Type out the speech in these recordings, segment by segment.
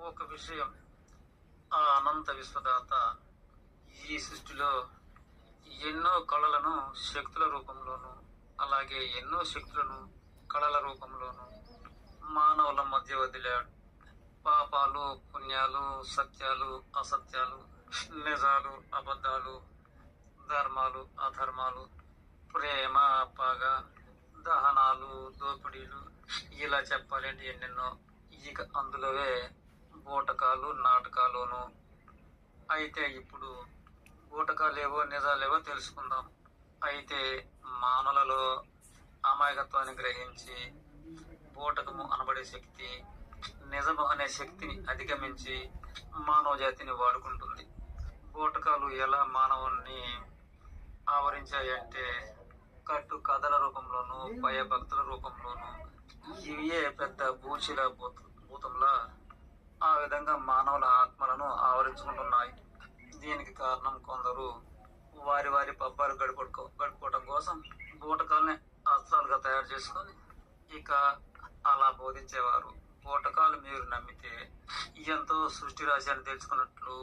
ఒక విషయం, ఆ అనంత విశ్వదాత ఈ సృష్టిలో ఎన్నో కళలను శక్తుల రూపంలోను, అలాగే ఎన్నో శక్తులను కళల రూపంలోను మానవుల మధ్య వదిలాడు. పాపాలు పుణ్యాలు, సత్యాలు అసత్యాలు, నిజాలు అబద్ధాలు, ధర్మాలు అధర్మాలు, ప్రేమ పగ, దహనాలు దోపిడీలు, ఇలా చెప్పాలంటే ఎన్నెన్నో. ఇక అందులోవే బూటకాలు నాటకాలును. అయితే ఇప్పుడు బూటకాలేవో నిజాలేవో తెలుసుకుందాం. అయితే మానవులలో అమాయకత్వాన్ని గ్రహించి బూటకము అనబడే శక్తి నిజము అనే శక్తిని అధిగమించి మానవ జాతిని వాడుకుంటుంది. బూటకాలు ఎలా మానవుణ్ణి ఆవరించాయంటే కట్టు కథల రూపంలోను, భయభక్తుల రూపంలోను, ఇవే పెద్ద బూచిల భూతంలా ఆ విధంగా మానవుల ఆత్మలను ఆవరించుకుంటున్నాయి. దీనికి కారణం కొందరు వారి వారి పబ్బాలు గడుపుకోవటం కోసం బూటకాలని అస్త్రాలుగా తయారు చేసుకొని ఇక అలా బోధించేవారు. బూటకాలు మీరు నమ్మితే ఎంతో సృష్టి రహస్యాన్ని తెలుసుకున్నట్లు,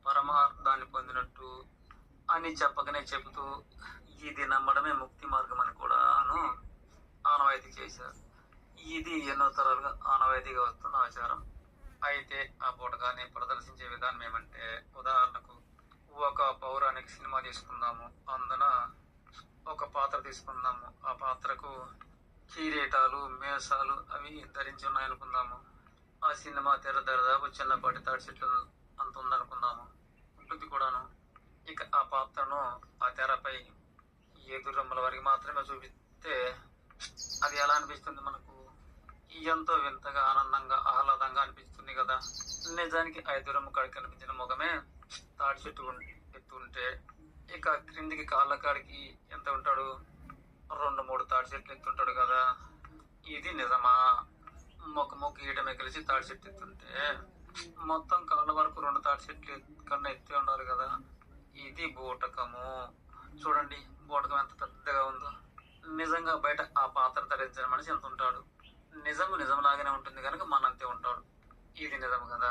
పరమార్థాన్ని పొందినట్టు అని చెప్పకనే చెబుతూ ఇది నమ్మడమే ముక్తి మార్గం అని కూడాను ఆనవాయితీ చేశారు. ఇది ఎన్నో తరాలుగా ఆనవాయితీగా వస్తున్న ఆచారం. అయితే ఆ బూటకాన్ని ప్రదర్శించే విధానం ఏమంటే, ఉదాహరణకు ఒక పౌరాణిక సినిమా తీసుకుందాము. అందున ఒక పాత్ర తీసుకుందాము. ఆ పాత్రకు కిరీటాలు మేసాలు అవి ధరించి ఉన్నాయనుకుందాము. ఆ సినిమా తెర దాదాపు చిన్నపాటి తాడి చెట్లు అంత ఉందనుకుందాము, ఉంటుంది కూడాను. ఇక ఆ పాత్రను ఆ తెరపై ఎదురమ్మల వరకు మాత్రమే చూపిస్తే అది ఎలా అనిపిస్తుంది మనకు? ఎంతో వింతగా ఆనందంగా ఆహ్లాదంగా అనిపిస్తుంది కదా. నిజానికి ఆ ఎదురమ్మ కాడికి కనిపించిన ముఖమే తాడి చెట్టు ఎత్తుంటే ఇక క్రిందికి కాళ్ళ కాడికి ఎంత ఉంటాడు? 2-3 తాడి చెట్లు ఎత్తుంటాడు కదా. ఇది నిజమా? మొక్క ఈయడమే కలిసి తాడి చెట్టు ఎత్తుంటే మొత్తం కాళ్ళ వరకు 2 తాడి చెట్లు కన్నా ఎత్తి ఉండాలి కదా. ఇది బూటకము. చూడండి బూటకం ఎంత పెద్దగా ఉందో. నిజంగా బయట ఆ పాత్ర ధరించిన మనిషి ఎంత ఉంటాడు? నిజంలాగానే ఉంటుంది కనుక మనంతే ఉంటాడు. ఇది నిజం కదా.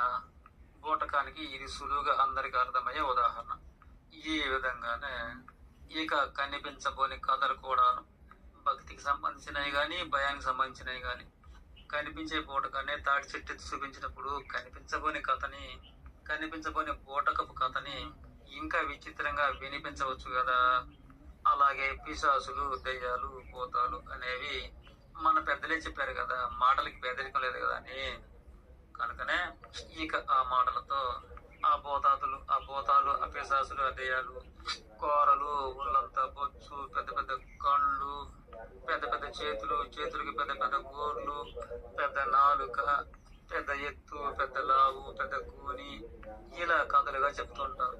బూటకానికి ఇది సులువుగా అందరికి అర్థమయ్యే ఉదాహరణ. ఈ విధంగానే ఇక కనిపించబోని కథలు కూడాను, భక్తికి సంబంధించినవి కానీ భయానికి సంబంధించినవి కానీ, కనిపించే బూటకాన్ని తాడి చెట్టు చూపించినప్పుడు కనిపించబోని బూటకపు కథని ఇంకా విచిత్రంగా వినిపించవచ్చు కదా. అలాగే పిశాసులు, దెయ్యాలు, భూతాలు అనేవి మన పెద్దలే చెప్పారు కదా, మాటలకి పేదరికం లేదు కదా అని. కనుకనే ఇక ఆ మాటలతో ఆ భూతాలు, ఆ పిశాసులు, ఆ దెయ్యాలు, కూరలు, ఒళ్ళంతా బొచ్చు, పెద్ద పెద్ద కళ్ళు, పెద్ద పెద్ద చేతులకి పెద్ద పెద్ద గోర్లు, పెద్ద నాలుక, పెద్ద ఎత్తు, పెద్ద లావు, పెద్ద కూని, ఇలా కథలుగా చెప్తుంటారు.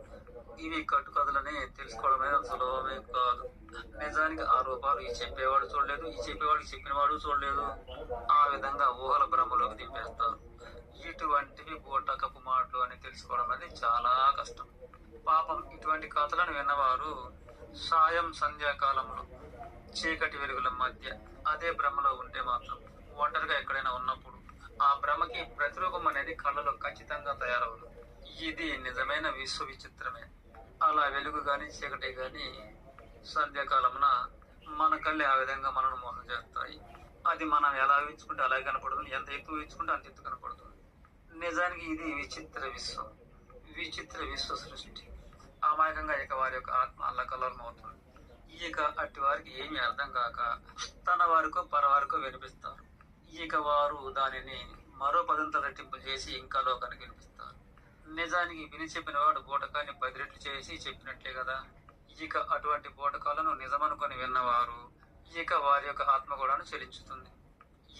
ఇవి కట్టు కథలని తెలుసుకోవడమే సులభమే కాదు. నిజానికి ఆ రూపాలు ఈ చెప్పేవాడు చూడలేదు, ఈ చెప్పేవాడికి చెప్పినవాడు చూడలేదు. ఆ విధంగా ఊహల భ్రమలోకి దింపేస్తారు. ఇటువంటివి బూటకపు మాటలు అని తెలుసుకోవడం అనేది చాలా కష్టం. పాపం ఇటువంటి కథలను విన్నవారు సాయం సంధ్యాకాలంలో చీకటి వెలుగుల మధ్య అదే భ్రమలో ఉంటే మాత్రం, ఒంటరిగా ఎక్కడైనా ఉన్నప్పుడు ఆ భ్రమకి ప్రతిరూపం అనేది కళ్ళలో ఖచ్చితంగా తయారవదు. ఇది నిజమైన విశ్వ విచిత్రమే. అలా వెలుగు గాని చీకటి గాని సంధ్యాకాలమున మన కళ్ళే ఆ విధంగా మనను మోసం చేస్తాయి. అది మనం ఎలా ఊహించుకుంటే అలాగే కనపడుతుంది, ఎంత ఎక్కువ ఊహించుకుంటే అంత ఎత్తు కనపడుతుంది. నిజానికి ఇది విచిత్ర విశ్వ సృష్టి. అమాయకంగా ఇక వారి యొక్క ఆత్మ అల్లకల్లోలం అవుతుంది. ఇక అట్టి వారికి ఏమీ అర్థం కాక తన వారికో పరవారికో వినిపిస్తారు. ఇక వారు దానిని మరో 10 రెట్టింపు చేసి ఇంకా లోకానికి వినిపిస్తారు. నిజానికి విని చెప్పిన వాడు బూటకాన్ని 10 రెట్లు చేసి చెప్పినట్లే కదా. ఇక అటువంటి బూటకాలను నిజమనుకొని విన్నవారు ఇక వారి యొక్క ఆత్మ కూడా చెలించుతుంది.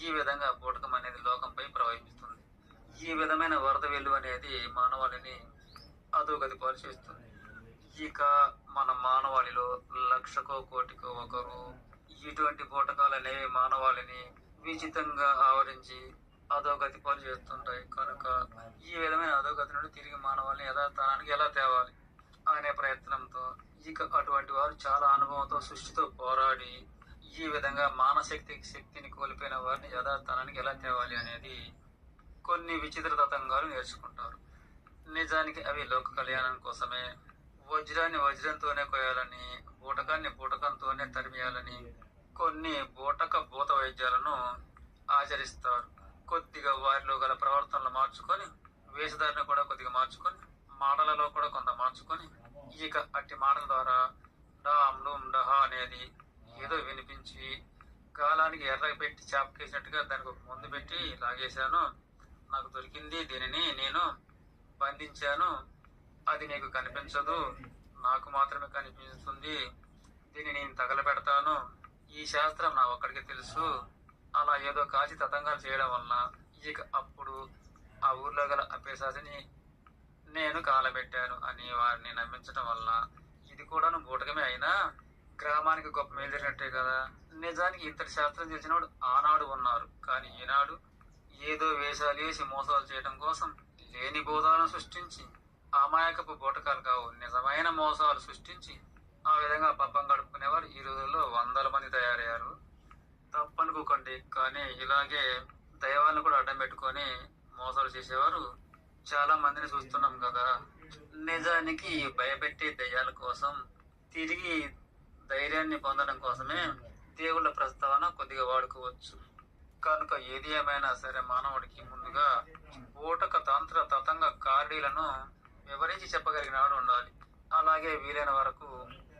ఈ విధంగా బూటకం అనేది లోకంపై ప్రవహిస్తుంది. ఈ విధమైన వరద వెళ్ళు అనేది మానవాళిని అధోగతి పాలు చేస్తుంది. ఇక మన మానవాళిలో 1,00,000కో కోటికో ఒకరు ఇటువంటి బూటకాలు అనేవి మానవాళిని విచిత్రంగా ఆవరించి అధోగతి పాలు చేస్తుంటాయి. కనుక ఈ విధమైన అధోగతి నుండి తిరిగి మానవాళిని యథాస్థానానికి ఎలా తేవాలి అనే ప్రయత్నంతో ఇక అటువంటి వారు చాలా అనుభవంతో సృష్టితో పోరాడి ఈ విధంగా శక్తిని కోల్పోయిన వారిని యథాస్థానానికి ఎలా తేవాలి అనేది కొన్ని విచిత్ర తతంగాలు నేర్చుకుంటారు. నిజానికి అవి లోక కళ్యాణం కోసమే. వజ్రాన్ని వజ్రంతోనే కొయ్యాలని, బూటకాన్ని బూటకంతోనే తరిమేయాలని కొన్ని బూటక భూత వైద్యాలను ఆచరిస్తారు. కొద్దిగా వారిలో గల ప్రవర్తనలు మార్చుకొని, వేషధారణ కూడా కొద్దిగా మార్చుకొని, మాటలలో కూడా కొంత మార్చుకొని, ఇక అట్టి మాటల ద్వారా డామ్ డూమ్ డహా అనేది ఏదో వినిపించి గాలానికి ఎర్ర పెట్టి చాపకేసినట్టుగా దానికి ఒక ముందు పెట్టి లాగేశాను. నాకు దొరికింది, దీనిని నేను బంధించాను. అది నీకు కనిపించదు, నాకు మాత్రమే కనిపిస్తుంది. దీన్ని నేను తగలబెడతాను. ఈ శాస్త్రం నా ఒక్కడికి తెలుసు. అలా ఏదో కాచి తతంగాలు చేయడం వలన ఇక అప్పుడు ఆ ఊర్లో గల అప్పేసాసిని నేను కాలబెట్టాను అని వారిని నమ్మించడం వల్ల ఇది కూడాను బూటకమే అయినా గ్రామానికి గొప్ప మేలు జరిగినట్టే కదా. నిజానికి ఇంతటి శాస్త్రం తెలిసినవాడు ఆనాడు ఉన్నారు, కానీ ఈనాడు ఏదో వేషాలు వేసి మోసాలు చేయడం కోసం లేని బోధాలను సృష్టించి, అమాయకపు బూటకాలు కావు నిజమైన మోసాలు సృష్టించి ఆ విధంగా పబ్బం గడుపుకునేవారు ఈ రోజుల్లో వందల మంది తయారయ్యారు. తప్పనుకోకండి, కానీ ఇలాగే దైవాలను కూడా అడ్డం పెట్టుకొని మోసాలు చేసేవారు చాలా మందిని చూస్తున్నాం కదా. నిజానికి ఈ భయపెట్టే దయ్యాల కోసం, తిరిగి ధైర్యాన్ని పొందడం కోసమే దేవుళ్ళ ప్రస్తావన కొద్దిగా వాడుకోవచ్చు. కనుక ఏది ఏమైనా సరే మానవుడికి ముందుగా బూటక తంత్ర తతంగ కారడీలను వివరించి చెప్పగలిగిన వాడు ఉండాలి. అలాగే వీలైన వరకు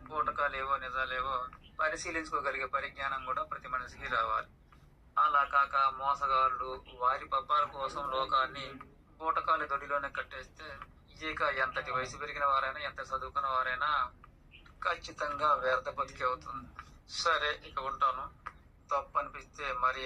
బూటకాలేవో నిజాలేవో పరిశీలించుకోగలిగే పరిజ్ఞానం కూడా ప్రతి మనిషికి రావాలి. అలా కాక మోసగాళ్ళు వారి పబ్బాల కోసం లోకాన్ని బూటకాల దొడిలోనే కట్టేస్తే ఇక ఎంతటి వయసు పెరిగిన వారైనా, ఎంత చదువుకున్న వారైనా ఖచ్చితంగా వ్యర్థ బతికి అవుతుంది. సరే, ఇక ఉంటాను. తప్పు అనిపిస్తే మరీ